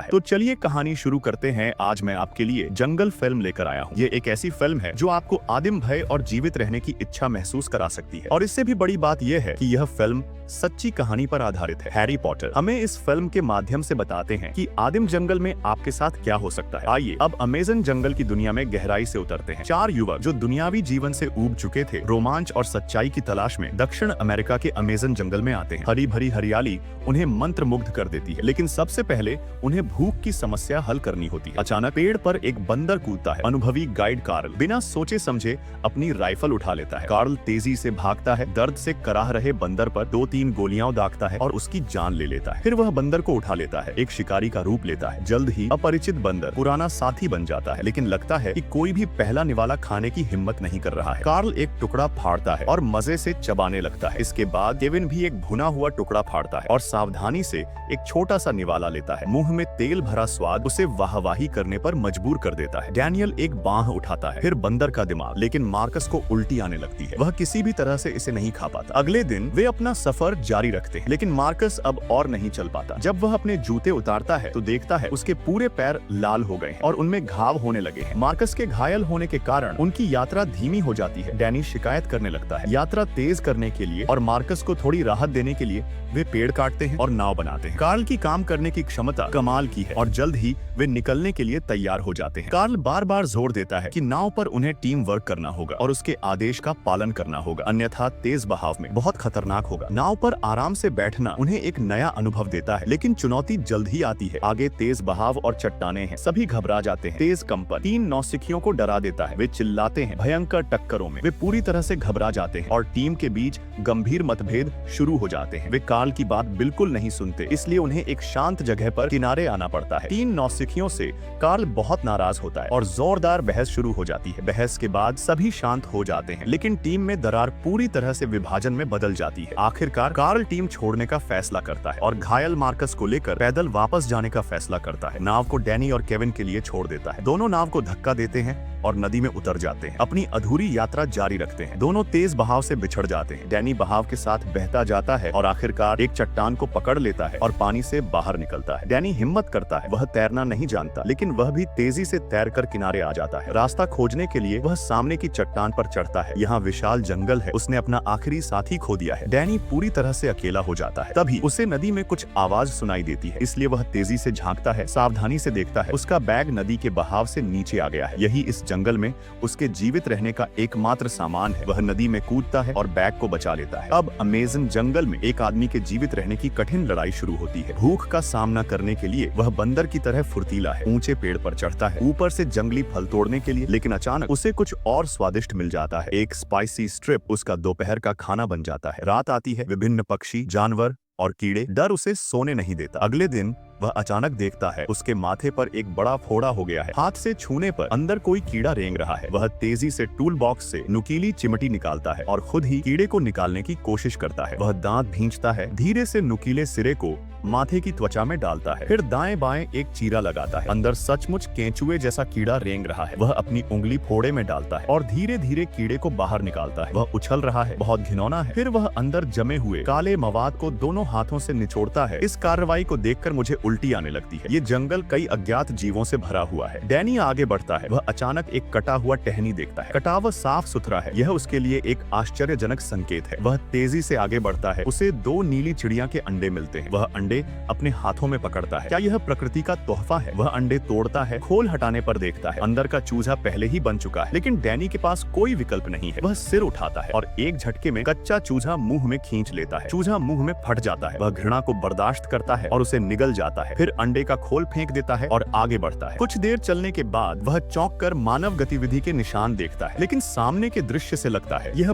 है। तो चलिए कहानी शुरू करते हैं। आज मैं आपके लिए जंगल फिल्म लेकर आया हूँ। ये एक ऐसी फिल्म है जो आपको आदिम भय और जीवित रहने की इच्छा महसूस करा सकती है। और इससे भी बड़ी बात यह है कि यह फिल्म सच्ची कहानी पर आधारित है। हैरी पॉटर हमें इस फिल्म के माध्यम से बताते हैं कि आदिम जंगल में आपके साथ क्या हो सकता है। आइए अब अमेज़न जंगल की दुनिया में गहराई से उतरते हैं। चार युवक जो दुनियावी जीवन से ऊब चुके थे, रोमांच और सच्चाई की तलाश में दक्षिण अमेरिका के अमेज़न जंगल में आते हैं। हरी भरी हरियाली उन्हें मंत्र मुग्ध कर देती है, लेकिन सबसे पहले उन्हें भूख की समस्या हल करनी होती है। अचानक पेड़ पर एक बंदर कूदता है। अनुभवी गाइड कार्ल बिना सोचे समझे अपनी राइफल उठा लेता है। कार्ल तेजी से भागता है, दर्द से कराह रहे बंदर पर 2-3 गोलियां दागता है और उसकी जान ले लेता है। फिर वह बंदर को उठा लेता है, एक शिकारी का रूप लेता है। जल्द ही अपरिचित बंदर पुराना साथी बन जाता है, लेकिन लगता है कि कोई भी पहला निवाला खाने की हिम्मत नहीं कर रहा है। कार्ल एक टुकड़ा फाड़ता है और मजे से चबाने लगता है। इसके बाद केविन भी एक भुना हुआ टुकड़ा फाड़ता है और सावधानी से एक छोटा सा निवाला लेता है। मुंह में तेल भरा स्वाद उसे वाहवाही करने पर मजबूर कर देता है। डैनियल एक बांह उठाता है, फिर बंदर का दिमाग, लेकिन मार्कस को उल्टी आने लगती है। वह किसी भी तरह से इसे नहीं खा पाता। अगले दिन वे अपना सफर जारी रखते हैं, लेकिन मार्कस अब और नहीं चल पाता। जब वह अपने जूते उतारता है तो देखता है उसके पूरे पैर लाल हो गए हैं और उनमें घाव होने लगे हैं। मार्कस के घायल होने के कारण उनकी यात्रा धीमी हो जाती है। डैनी शिकायत करने लगता है। यात्रा तेज करने के लिए और मार्कस को थोड़ी राहत देने के लिए वे पेड़ काटते हैं और नाव बनाते हैं। कार्ल की काम करने की क्षमता कमाल की है और जल्द ही वे निकलने के लिए तैयार हो जाते हैं। कार्ल बार बार जोर देता है कि नाव पर उन्हें टीम वर्क करना होगा और उसके आदेश का पालन करना होगा, अन्यथा तेज बहाव में बहुत खतरनाक होगा। नाव पर आराम से बैठना उन्हें एक नया अनुभव देता है, लेकिन चुनौती जल्द ही आती है। आगे तेज बहाव और चट्टाने हैं। सभी घबरा जाते हैं। तेज कंपन 3 नौसिखियों को डरा देता है। वे चिल्लाते हैं। भयंकर टक्करों में वे पूरी तरह से घबरा जाते हैं और टीम के बीच गंभीर मतभेद शुरू हो जाते हैं। वे कार्ल की बात बिल्कुल नहीं सुनते, इसलिए उन्हें एक शांत जगह पर किनारे आना पड़ता है। 3 नौसिखियों से कार्ल बहुत नाराज होता है और जोरदार बहस शुरू हो जाती है। बहस के बाद सभी शांत हो जाते हैं, लेकिन टीम में दरार पूरी तरह से विभाजन में बदल जाती है। आखिरकार कार्ल टीम छोड़ने का फैसला करता है और घायल मार्कस को लेकर पैदल वापस जाने का फैसला करता है। नाव को डैनी और केविन के लिए छोड़ देता है। दोनों नाव को धक्का देते हैं और नदी में उतर जाते हैं। अपनी अधूरी यात्रा जारी रखते हैं। दोनों तेज बहाव से बिछड़ जाते हैं। डैनी बहाव के साथ बहता जाता है और आखिरकार एक चट्टान को पकड़ लेता है और पानी से बाहर निकलता है। डैनी हिम्मत करता है। वह तैरना नहीं जानता, लेकिन वह भी तेजी से तैरकर किनारे आ जाता है। रास्ता खोजने के लिए वह सामने की चट्टान पर चढ़ता है। यहाँ विशाल जंगल है। उसने अपना आखिरी साथी खो दिया है। डैनी पूरी तरह से अकेला हो जाता है। तभी उसे नदी में कुछ आवाज सुनाई देती है, इसलिए वह तेजी से झांकता है। सावधानी से देखता है। उसका बैग नदी के बहाव से नीचे आ गया है। यही इस जंगल में उसके जीवित रहने का एकमात्र सामान है। वह नदी में कूदता है और बैग को बचा लेता है। अब अमेज़न जंगल में एक आदमी के जीवित रहने की कठिन लड़ाई शुरू होती है। भूख का सामना करने के लिए वह बंदर की तरह फुर्तीला है। ऊंचे पेड़ पर चढ़ता है, ऊपर से जंगली फल तोड़ने के लिए, लेकिन अचानक उसे कुछ और स्वादिष्ट मिल जाता है। एक स्पाइसी स्ट्रिप उसका दोपहर का खाना बन जाता है। रात आती है। विभिन्न पक्षी, जानवर और कीड़े डर उसे सोने नहीं देता। अगले दिन वह अचानक देखता है उसके माथे पर एक बड़ा फोड़ा हो गया है। हाथ से छूने पर अंदर कोई कीड़ा रेंग रहा है। वह तेजी से टूल बॉक्स से नुकीली चिमटी निकालता है और खुद ही कीड़े को निकालने की कोशिश करता है। वह दांत भींचता है, धीरे से नुकीले सिरे को माथे की त्वचा में डालता है, फिर दाएं बाएं एक चीरा लगाता है। अंदर सचमुच केंचुए जैसा कीड़ा रेंग रहा है। वह अपनी उंगली फोड़े में डालता है और धीरे धीरे कीड़े को बाहर निकालता है। वह उछल रहा है, बहुत घिनौना है। फिर वह अंदर जमे हुए काले मवाद को दोनों हाथों से निचोड़ता है। इस कार्रवाई को देखकर मुझे उल्टी आने लगती है। ये जंगल कई अज्ञात जीवों से भरा हुआ है। डैनी आगे बढ़ता है। वह अचानक एक कटा हुआ टहनी देखता है। कटा हुआ साफ सुथरा है। यह उसके लिए एक आश्चर्यजनक संकेत है। वह तेजी से आगे बढ़ता है। उसे 2 नीली चिड़िया के अंडे मिलते हैं। वह अंडे अपने हाथों में पकड़ता है। क्या यह प्रकृति का तोहफा है? वह अंडे तोड़ता है। खोल हटाने पर देखता है अंदर का चूजा पहले ही बन चुका है, लेकिन डैनी के पास कोई विकल्प नहीं है। वह सिर उठाता है और एक झटके में कच्चा चूजा मुंह में खींच लेता है। चूजा मुंह में फट जाता है। वह घृणा को बर्दाश्त करता है और उसे निगल जाता है। फिर अंडे का खोल फेंक देता है और आगे बढ़ता है। कुछ देर चलने के बाद वह चौंक कर मानव गतिविधि के निशान देखता है, लेकिन सामने के दृश्य से लगता है यह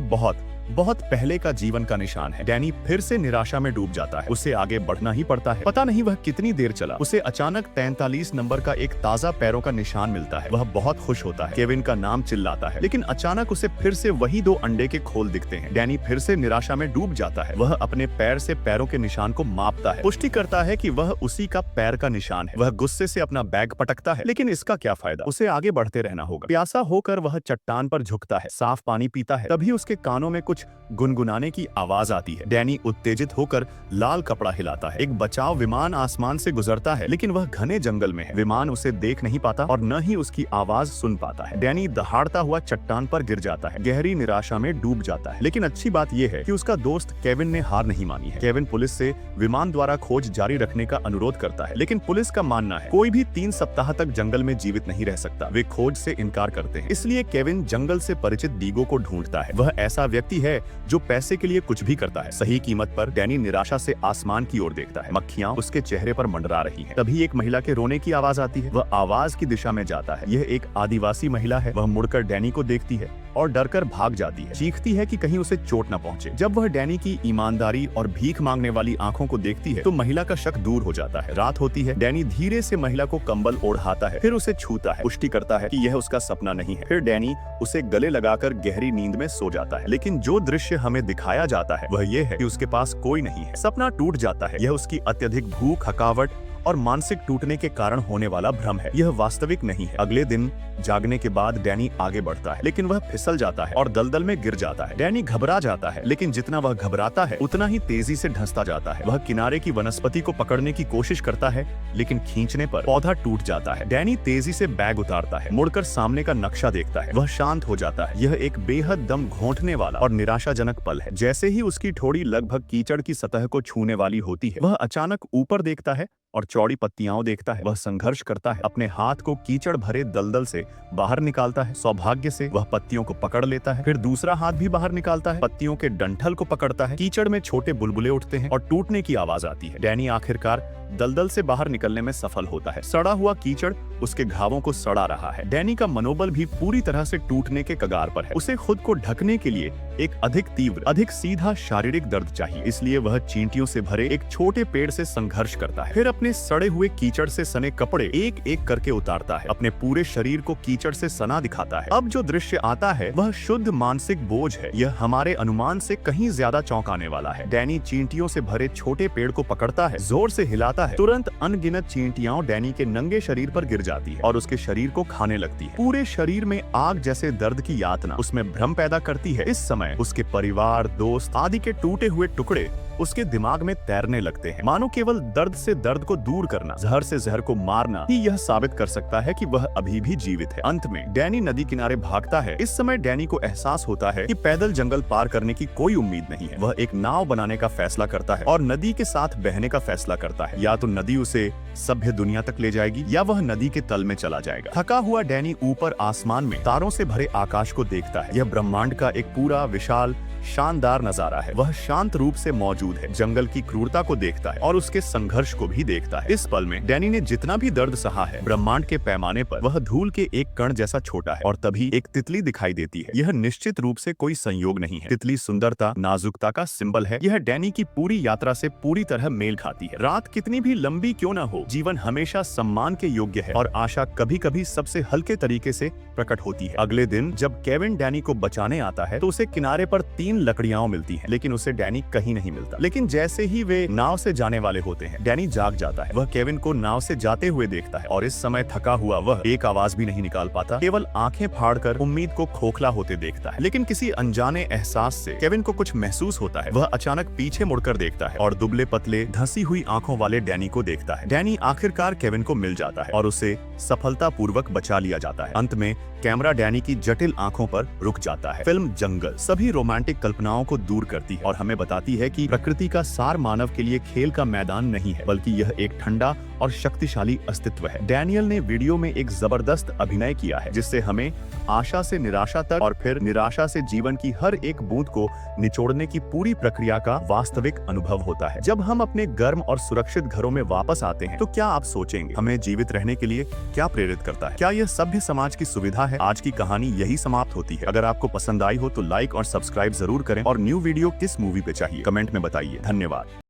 बहुत पहले का जीवन का निशान है। डैनी फिर से निराशा में डूब जाता है। उसे आगे बढ़ना ही पड़ता है। पता नहीं वह कितनी देर चला। उसे अचानक 43 नंबर का एक ताजा पैरों का निशान मिलता है। वह बहुत खुश होता है। केविन का नाम चिल्लाता है, लेकिन अचानक उसे फिर से वही 2 अंडे के खोल दिखते हैं। डैनी फिर से निराशा में डूब जाता है। वह अपने पैर से पैरों के निशान को मापता है, पुष्टि करता है कि वह उसी का पैर का निशान है। वह गुस्से से अपना बैग पटकता है, लेकिन इसका क्या फायदा? उसे आगे बढ़ते रहना होगा। प्यासा होकर वह चट्टान पर झुकता है, साफ पानी पीता है। तभी उसके कानों में कुछ गुनगुनाने की आवाज आती है। डैनी उत्तेजित होकर लाल कपड़ा हिलाता है। एक बचाव विमान आसमान से गुजरता है, लेकिन वह घने जंगल में है। विमान उसे देख नहीं पाता और न ही उसकी आवाज सुन पाता है। डैनी दहाड़ता हुआ चट्टान पर गिर जाता है, गहरी निराशा में डूब जाता है। लेकिन अच्छी बात यह है कि उसका दोस्त केविन ने हार नहीं मानी है। केविन पुलिस से विमान द्वारा खोज जारी रखने का अनुरोध करता है, लेकिन पुलिस का मानना है कोई भी 3 सप्ताह तक जंगल में जीवित नहीं रह सकता। वे खोज से इनकार करते हैं। इसलिए केविन जंगल से परिचित डीगो को ढूंढता है। वह ऐसा व्यक्ति है जो पैसे के लिए कुछ भी करता है, सही कीमत पर। डैनी निराशा से आसमान की ओर देखता है। मक्खियां उसके चेहरे पर मंडरा रही हैं। तभी एक महिला के रोने की आवाज आती है। वह आवाज की दिशा में जाता है। यह एक आदिवासी महिला है। वह मुड़कर डैनी को देखती है और डरकर भाग जाती है। चीखती है कि कहीं उसे चोट न पहुंचे। जब वह डैनी की ईमानदारी और भीख मांगने वाली आंखों को देखती है तो महिला का शक दूर हो जाता है। रात होती है। डैनी धीरे से महिला को कंबल ओढ़ाता है, फिर उसे छूता है, पुष्टि करता है कि यह उसका सपना नहीं है। फिर डैनी उसे गले लगाकर गहरी नींद में सो जाता है। लेकिन जो दृश्य हमें दिखाया जाता है वह यह है कि उसके पास कोई नहीं है। सपना टूट जाता है। यह उसकी अत्यधिक भूख, थकावट और मानसिक टूटने के कारण होने वाला भ्रम है। यह वास्तविक नहीं है। अगले दिन जागने के बाद डैनी आगे बढ़ता है, लेकिन वह फिसल जाता है और दलदल में गिर जाता है। डैनी घबरा जाता है, लेकिन जितना वह घबराता है उतना ही तेजी से धंसता जाता है। वह किनारे की वनस्पति को पकड़ने की कोशिश करता है, लेकिन खींचने पर पौधा टूट जाता है। डैनी तेजी से बैग उतारता है, मुड़कर सामने का नक्शा देखता है। वह शांत हो जाता है। यह एक बेहद दम घोंटने वाला और निराशाजनक पल है। जैसे ही उसकी ठोड़ी लगभग कीचड़ की सतह को छूने वाली होती है, वह अचानक ऊपर देखता है और चौड़ी पत्तियां देखता है। वह संघर्ष करता है, अपने हाथ को कीचड़ भरे दलदल से बाहर निकालता है। सौभाग्य से वह पत्तियों को पकड़ लेता है। फिर दूसरा हाथ भी बाहर निकालता है, पत्तियों के डंठल को पकड़ता है। कीचड़ में छोटे बुलबुले उठते हैं और टूटने की आवाज आती है। डैनी आखिरकार दलदल से बाहर निकलने में सफल होता है। सड़ा हुआ कीचड़ उसके घावों को सड़ा रहा है। डैनी का मनोबल भी पूरी तरह से टूटने के कगार पर है। उसे खुद को ढकने के लिए एक अधिक तीव्र, अधिक सीधा शारीरिक दर्द चाहिए। इसलिए वह चींटियों से भरे एक छोटे पेड़ से संघर्ष करता है। फिर अपने सड़े हुए कीचड़ से सने कपड़े एक एक करके उतारता है। अपने पूरे शरीर को कीचड़ से सना दिखाता है। अब जो दृश्य आता है वह शुद्ध मानसिक बोझ है। यह हमारे अनुमान से कहीं ज्यादा चौंकाने वाला है। डैनी चींटियों से भरे छोटे पेड़ को पकड़ता है, जोर से हिलाता है। तुरंत अनगिनत चींटियां डैनी के नंगे शरीर पर गिर जाती है और उसके शरीर को खाने लगती है। पूरे शरीर में आग जैसे दर्द की यातना उसमें भ्रम पैदा करती है। इस समय उसके परिवार, दोस्त आदि के टूटे हुए टुकड़े उसके दिमाग में तैरने लगते हैं। मानो केवल दर्द से दर्द को दूर करना, जहर से जहर को मारना ही यह साबित कर सकता है कि वह अभी भी जीवित है। अंत में डैनी नदी किनारे भागता है। इस समय डैनी को एहसास होता है कि पैदल जंगल पार करने की कोई उम्मीद नहीं है। वह एक नाव बनाने का फैसला करता है और नदी के साथ बहने का फैसला करता है। या तो नदी उसे सभ्य दुनिया तक ले जाएगी या वह नदी के तल में चला जाएगा। थका हुआ डैनी ऊपर आसमान में तारों से भरे आकाश को देखता है। यह ब्रह्मांड का एक पूरा विशाल शानदार नजारा है। वह शांत रूप से मौजूद है, जंगल की क्रूरता को देखता है और उसके संघर्ष को भी देखता है। इस पल में डैनी ने जितना भी दर्द सहा है, ब्रह्मांड के पैमाने पर वह धूल के एक कण जैसा छोटा है। और तभी एक तितली दिखाई देती है। यह निश्चित रूप से कोई संयोग नहीं है। तितली सुंदरता, नाजुकता का सिंबल है। यह डैनी की पूरी यात्रा से पूरी तरह मेल खाती है। रात कितनी भी लंबी क्यों न हो, जीवन हमेशा सम्मान के योग्य है और आशा कभी कभी सबसे हल्के तरीके से प्रकट होती है। अगले दिन जब केविन डैनी को बचाने आता है तो उसे किनारे पर 3 लकड़ियां मिलती हैं, लेकिन उसे डैनी कहीं नहीं मिलता। लेकिन जैसे ही वे नाव से जाने वाले होते हैं, डैनी जाग जाता है। वह केविन को नाव से जाते हुए देखता है और इस समय थका हुआ वह एक आवाज भी नहीं निकाल पाता, केवल आंखें फाड़कर उम्मीद को खोखला होते देखता है। लेकिन किसी अनजाने एहसास से केविन को कुछ महसूस होता है। वह अचानक पीछे मुड़कर देखता है और दुबले पतले धंसी हुई आंखों वाले डैनी को देखता है। डैनी आखिरकार केविन को मिल जाता है और उसे सफलतापूर्वक बचा लिया जाता है। अंत में कैमरा डैनी की जटिल आंखों पर रुक जाता है। फिल्म जंगल सभी रोमांटिक कल्पनाओं को दूर करती है और हमें बताती है कि प्रकृति का सार मानव के लिए खेल का मैदान नहीं है, बल्कि यह एक ठंडा और शक्तिशाली अस्तित्व है। डैनियल ने वीडियो में एक जबरदस्त अभिनय किया है, जिससे हमें आशा से निराशा तक और फिर निराशा से जीवन की हर एक बूंद को निचोड़ने की पूरी प्रक्रिया का वास्तविक अनुभव होता है। जब हम अपने गर्म और सुरक्षित घरों में वापस आते हैं तो क्या आप सोचेंगे, हमें जीवित रहने के लिए क्या प्रेरित करता है? क्या यह सभ्य समाज की सुविधा है? आज की कहानी यही समाप्त होती है। अगर आपको पसंद आई हो तो लाइक और सब्सक्राइब जरूर करें और न्यू वीडियो किस मूवी पे चाहिए कमेंट में बताइए। धन्यवाद।